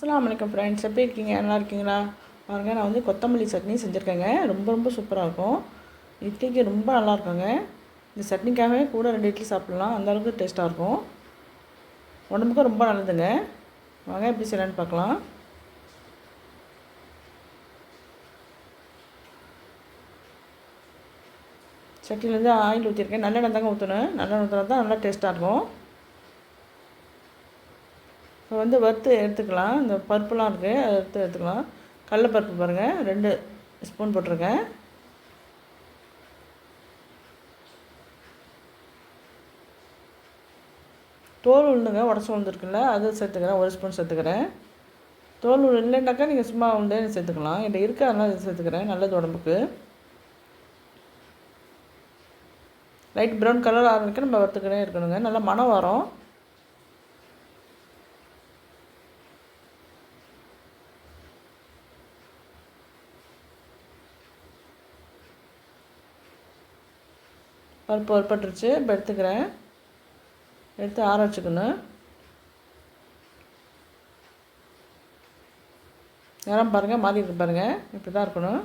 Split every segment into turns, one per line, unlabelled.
அஸ்ஸலாமு அலைக்கும் ஃப்ரெண்ட்ஸ், எப்படி இருக்கீங்க? நல்லா இருக்கீங்களா? பாருங்கள், நான் வந்து கொத்தமல்லி சட்னி செஞ்சுருக்கேங்க. ரொம்ப ரொம்ப சூப்பராக இருக்கும். இட்லிக்கு ரொம்ப நல்லா இருக்குங்க. இந்த சட்னிக்காகவே கூட 2 இட்லி சாப்பிட்லாம், அந்தளவுக்கு டேஸ்ட்டாக இருக்கும். உடம்புக்கும் ரொம்ப நல்லதுங்க. வாங்க எப்படி செய்யலான்னு பார்க்கலாம். சட்னிலேருந்து ஆயில் ஊற்றிருக்கேன். நல்லெண்ணெய் தாங்க ஊற்றணும். நல்லெண்ணெய் ஊற்றினா தான் நல்லா டேஸ்ட்டாக இருக்கும். இப்போ வந்து வறுத்து எடுத்துக்கலாம். இந்த பருப்புலாம் இருக்குது, அதை எடுத்துக்கலாம். கடலைப்பருப்பு பாருங்கள், 2 ஸ்பூன் போட்டிருக்கேன். தோல் உளுந்துங்க, உடச்சி உளுந்து இருக்குல்ல, அது சேர்த்துக்கிறேன். 1 ஸ்பூன் சேர்த்துக்கிறேன். தோல் உளுந்து இல்லைன்னாக்கா நீங்கள் சும்மா உளுந்தே சேர்த்துக்கலாம். என்கிட்ட இருக்குது, அதனால் இது சேர்த்துக்கிறேன். நல்லது உடம்புக்கு. லைட் ப்ரௌன் கலர் ஆரம்பிக்க நம்ம வறுத்துக்கிட்டே இருக்கணுங்க. நல்லா மணம் வரும். பருப்பு வறுப்பட்டுருச்சு. இப்போ எடுத்துக்கிறேன். எடுத்து ஆற வச்சுக்கணும். நிறம் பாருங்கள், மாறி இருக்கு பாருங்கள். இப்படி தான் இருக்கணும்.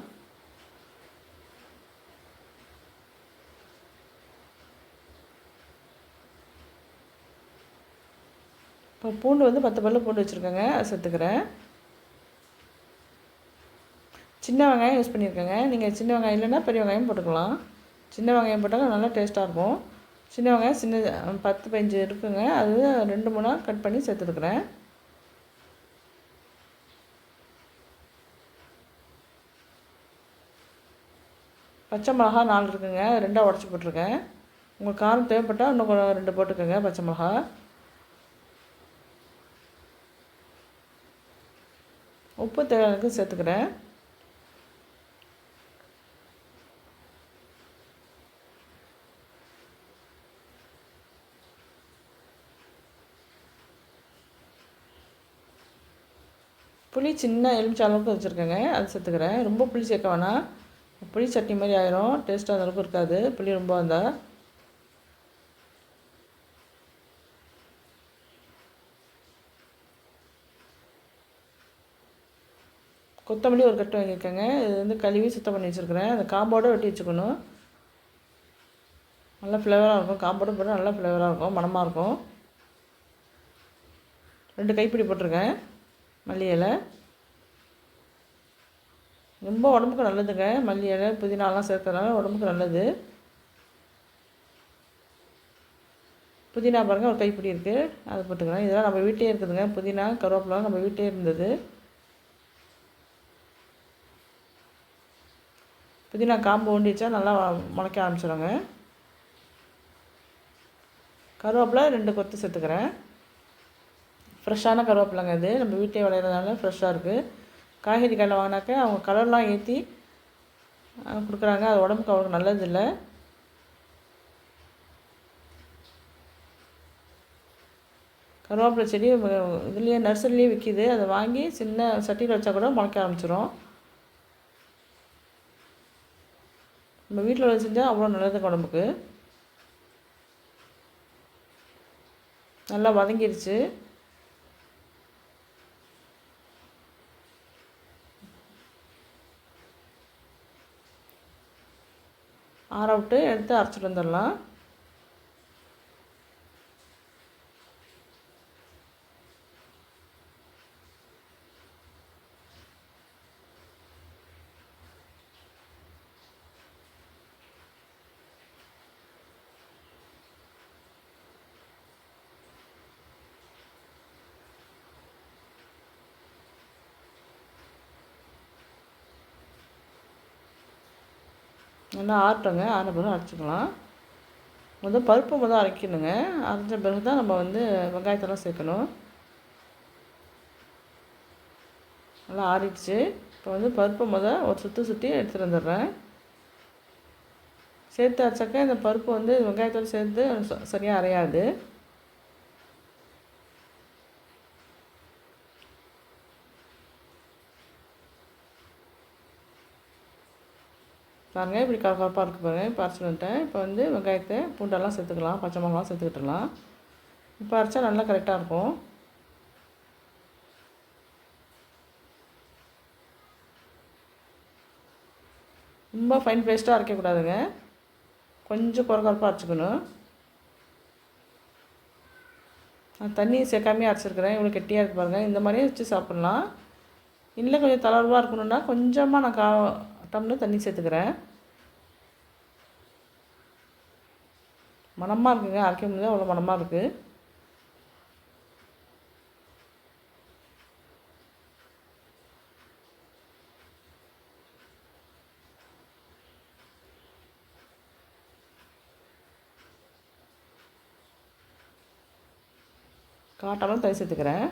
இப்போ பூண்டு வந்து 10 பல்லு பூண்டு வச்சுருக்கேங்க, அதை சேர்த்துக்கிறேன். சின்ன வெங்காயம் யூஸ் பண்ணியிருக்கேங்க. நீங்கள் சின்ன வெங்காயம் இல்லைன்னா பெரிய வெங்காயம் போட்டுக்கலாம். சின்ன வெங்காயம் போட்டால் நல்லா டேஸ்ட்டாக இருக்கும். சின்ன வெங்காயம் 10, 15 இருக்குங்க. அது 2, 3 கட் பண்ணி சேர்த்துருக்குறேன். பச்சை மிளகா 4 இருக்குங்க, 2 உடச்சி போட்டிருக்கேன். உங்களுக்கு காரம் தேவைப்பட்டால் இன்னும் 2 போட்டுக்கோங்க பச்சை மிளகா. உப்பு தேவையானதுக்கு சேர்த்துக்கிறேன். புளி சின்ன எலுமிச்சை அளவுக்கு வச்சுருக்கேங்க, அது சேர்த்துக்கிறேன். ரொம்ப புளி சேர்க்க வேணாம், புளி சட்னி மாதிரி ஆயிரும். டேஸ்ட்டாக அந்த அளவுக்கு இருக்காது புளி ரொம்ப வந்தால். கொத்தமல்லி 1 கட்டு வாங்கியிருக்கேங்க. இது வந்து கழுவி சுத்தம் பண்ணி வச்சுருக்கிறேன். அந்த காம்போடு வெட்டி வச்சுக்கணும். நல்லா ஃப்ளேவராக இருக்கும். காம்போடு போட்டால் நல்லா ஃப்ளேவராக இருக்கும், மணமாக இருக்கும். 2 கைப்பிடி போட்டிருக்கேன் மல்லி இலை. ரொம்ப உடம்புக்கு நல்லதுங்க. மல்லி இலை, புதினாலாம் சேர்த்தனால உடம்புக்கு நல்லது. புதினா பாருங்கள், 1 கைப்பிடி இருக்குது, அதை போட்டுக்கிறேன். இதெல்லாம் நம்ம வீட்டிலே இருக்குதுங்க. புதினா, கருவேப்பிலாம் நம்ம வீட்டிலே இருந்தது. புதினா காம்பு ஊண்டி வச்சா நல்லா முளைக்க ஆரம்பிச்சிடுங்க. கருவேப்பிலை 2 கொத்து சேர்த்துக்கிறேன். ஃப்ரெஷ்ஷான கருவேப்பிலைங்க, இது நம்ம வீட்டிலே விளையிறதுனால ஃப்ரெஷ்ஷாக இருக்குது. காய்கறி கடையில் வாங்கினாக்க அவங்க கலர்லாம் ஏற்றி கொடுக்குறாங்க, அது உடம்புக்கு அவ்வளோ நல்லதில்லை. கருவேப்பிலை செடி இதுலேயே நர்சரிலேயே விற்கிது. அதை வாங்கி சின்ன சட்டியில் வச்சா கூட முளைக்க ஆரம்பிச்சிடும். நம்ம வீட்டில் செஞ்சால் அவ்வளோ நல்லது உடம்புக்கு. நல்லா வதங்கிடுச்சு. ஆற விட்டு எடுத்து அரைச்சிட்டு வந்துடலாம். நல்லா ஆறட்டுங்க. ஆறின பிறகு அரைச்சிக்கலாம். பருப்பு அரைக்கணுங்க. அரைச்ச பிறகு தான் நம்ம வந்து வெங்காயத்தெல்லாம் சேர்க்கணும். நல்லா ஆறிடுச்சு. இப்போ வந்து பருப்பு ஒரு சுற்றி எடுத்துகிட்டு வந்துடுறேன். சேர்த்து அரைச்சாக்க இந்த பருப்பு வந்து வெங்காயத்தோடு சேர்த்து சரியாக அரையாது. பாருங்கள், இப்படி கலப்பாக இருக்குது பாருங்கள். இப்போ அரைச்சி வந்துட்டேன். இப்போ வந்து வெங்காயத்தை, பூண்டெல்லாம் சேர்த்துக்கலாம், பச்சை மிளகாலாம் சேர்த்துக்கிட்டுலாம். இப்போ அரைச்சா நல்லா கரெக்டாக இருக்கும். ரொம்ப ஃபைன் பேஸ்ட்டாக அரைக்கக்கூடாதுங்க, கொஞ்சம் குறகுறப்பாக அரைச்சிக்கணும். நான் தண்ணி சேர்க்காமே அரைச்சிருக்கிறேன். இவ்வளோ கெட்டியாக இருக்குது பாருங்கள். இந்த மாதிரியே வச்சு சாப்பிட்லாம். இல்லை கொஞ்சம் தளர்வாக இருக்கணுன்னா கொஞ்சமாக நான் டம்ளர் தண்ணி சேர்த்துக்கிறேன். மணமாக இருக்குங்க, அரைக்கும் போது அவ்வளோ மணமாக இருக்குது. காட்டாமல் தண்ணி சேர்த்துக்கிறேன்.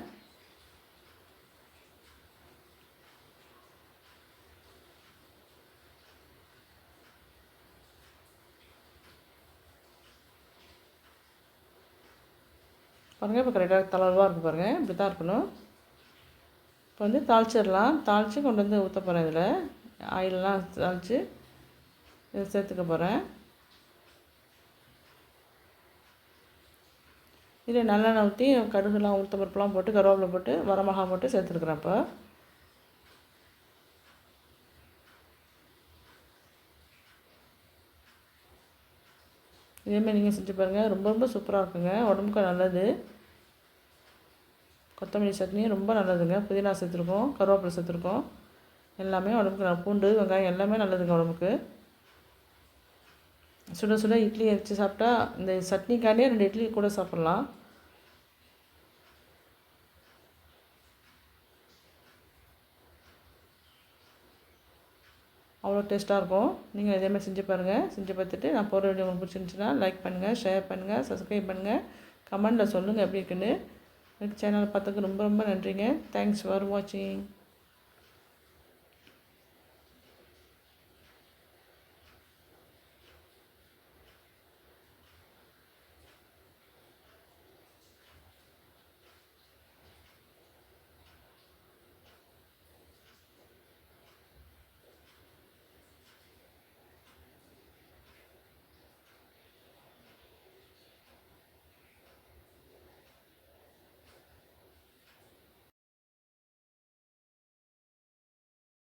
பாருங்கள், இப்போ கரெக்டாக தளர்வாக இருக்குது பாருங்கள். இப்படி தான் இருக்கணும். இப்போ வந்து தாளிச்சிடலாம். தாளித்து கொண்டு வந்து ஊற்ற போகிறேன். இதில் ஆயிலெலாம் தாளித்து இதை சேர்த்துக்க போகிறேன். இதில் நல்லெண்ணெய் ஊற்றி கடுகுலாம் உளுத்த பருப்புலாம் போட்டு கருவேப்பிலை போட்டு வரமிளகா போட்டு சேர்த்துருக்குறேன். இப்போ இதேமாதிரி நீங்கள் செஞ்சு பாருங்கள். ரொம்ப ரொம்ப சூப்பராக இருக்குங்க, உடம்புக்கு நல்லது. கொத்தமல்லி சட்னி ரொம்ப நல்லதுங்க. புதினா சேர்த்துருக்கோம், கருவேப்பிலை சேர்த்துருக்கோம். எல்லாமே உடம்புக்கு பூண்டு வெங்காயம் எல்லாமே நல்லதுங்க உடம்புக்கு. சுட சுட இட்லி வச்சு சாப்பிட்டா இந்த சட்னிக்காண்டியே 2 இட்லி கூட சாப்பிட்லாம். அவ்வளோ டேஸ்ட்டாக இருக்கும். நீங்கள் இதேமாதிரி செஞ்சு பாருங்கள். செஞ்சு பார்த்துட்டு நான் போகிற வீடியோ உங்களுக்கு பிடிச்சிருந்துச்சுன்னா லைக் பண்ணுங்கள், ஷேர் பண்ணுங்கள், சப்ஸ்கிரைப் பண்ணுங்கள், கமெண்ட்டில் சொல்லுங்கள் எப்படி இருக்குன்னு. எனக்கு சேனலை பார்த்ததுக்கு ரொம்ப ரொம்ப நன்றிங்க. தேங்க்ஸ் ஃபார் வாட்சிங்.